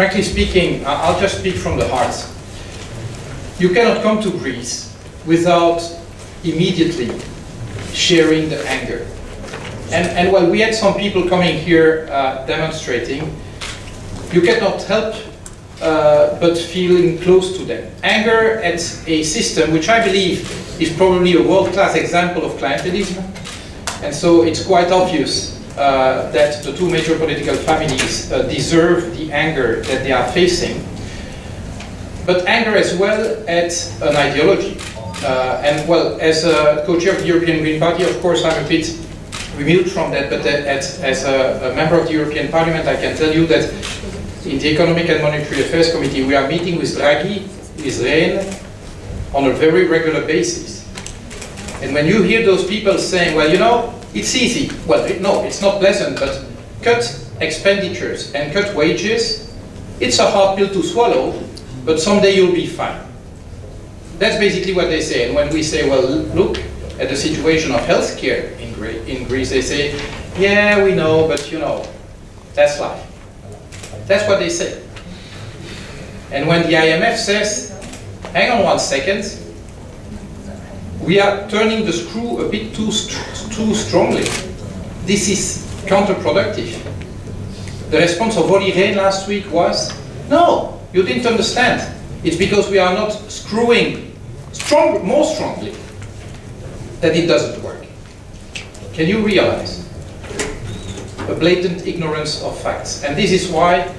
frankly speaking, I'll just speak from the heart. You cannot come to Greece without immediately sharing the anger. And while we had some people coming here demonstrating, you cannot help but feeling close to them. Anger at a system which I believe is probably a world-class example of clientelism, and so it's quite obvious that the two major political families deserve the anger that they are facing, but anger as well at an ideology. And well, as a co-chair of the European Green Party, of course, I'm a bit removed from that, but as a member of the European Parliament, I can tell you that in the Economic and Monetary Affairs Committee, we are meeting with Draghi, with Rehn, on a very regular basis. And when you hear those people saying, well, you know, it's easy. Well, no, it's not pleasant, but cut expenditures and cut wages, it's a hard pill to swallow, but someday you'll be fine. That's basically what they say. And when we say, well, look at the situation of healthcare in Greece, they say, yeah, we know, but you know, that's life. That's what they say. And when the IMF says, hang on 1 second, we are turning the screw a bit too strongly. This is counterproductive. The response of Olli Rehn last week was, no, you didn't understand. It's because we are not screwing more strongly that it doesn't work. Can you realize? A blatant ignorance of facts. And this is why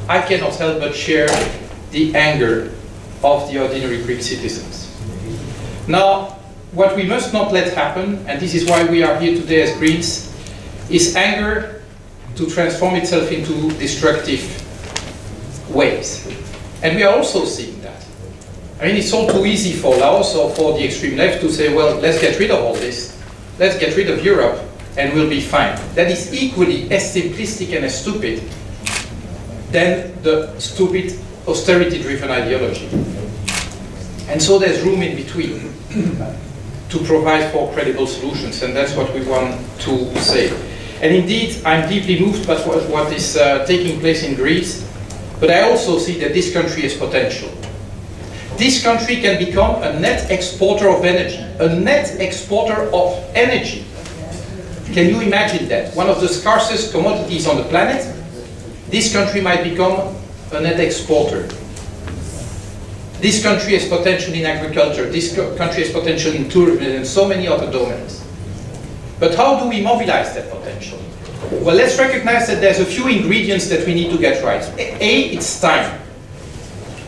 I cannot help but share the anger of the ordinary Greek citizens. Now, what we must not let happen, and this is why we are here today as Greens, is anger to transform itself into destructive ways. And we are also seeing that. I mean, it's all too easy for Laos or for the extreme left to say, well, let's get rid of all this. Let's get rid of Europe and we'll be fine. That is equally as simplistic and as stupid than the stupid austerity-driven ideology. And so there's room in between to provide for credible solutions, and that's what we want to say. And indeed, I'm deeply moved by what is taking place in Greece, but I also see that this country has potential. This country can become a net exporter of energy, a net exporter of energy. Can you imagine that? One of the scarcest commodities on the planet, this country might become a net exporter. This country has potential in agriculture, this country has potential in tourism and so many other domains. But how do we mobilize that potential? Well, let's recognize that there's a few ingredients that we need to get right. A, it's time.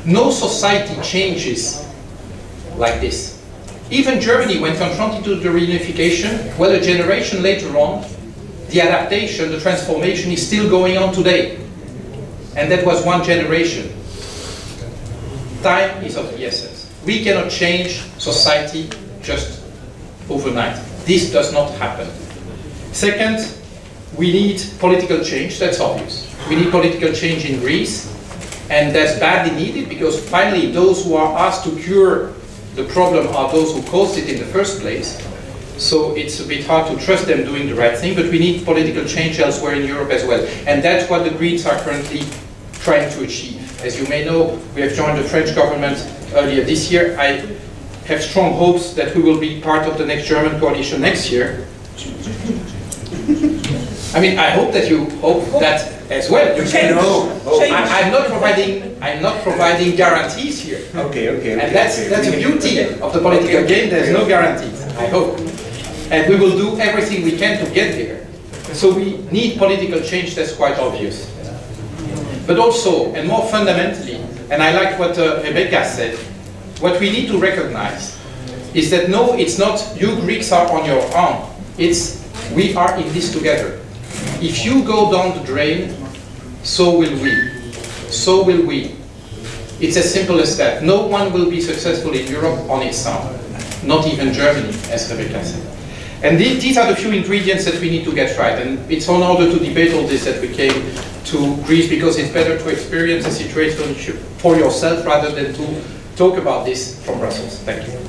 No society changes like this. Even Germany, when confronted to the reunification, well, a generation later on, the adaptation, the transformation is still going on today. And that was one generation. Time is of the essence. We cannot change society just overnight. This does not happen. Second, we need political change, that's obvious. We need political change in Greece, and that's badly needed because finally those who are asked to cure the problem are those who caused it in the first place. So it's a bit hard to trust them doing the right thing, but we need political change elsewhere in Europe as well. And that's what the Greens are currently trying to achieve. As you may know, we have joined the French government earlier this year. I have strong hopes that we will be part of the next German coalition next year. I mean, I hope that you hope that as well. You can hope. I'm not providing guarantees here. Okay. And that's the beauty of the political game. There's no guarantees. I hope, and we will do everything we can to get there. So we need political change. That's quite obvious. But also, and more fundamentally, and I like what Rebecca said, what we need to recognize is that no, it's not you Greeks are on your own. It's we are in this together. If you go down the drain, so will we. So will we. It's as simple as that. No one will be successful in Europe on its own. Not even Germany, as Rebecca said. And these are the few ingredients that we need to get right. And it's in order to debate all this that we came to Greece, because it's better to experience the situation for yourself rather than to talk about this from Brussels. Thank you.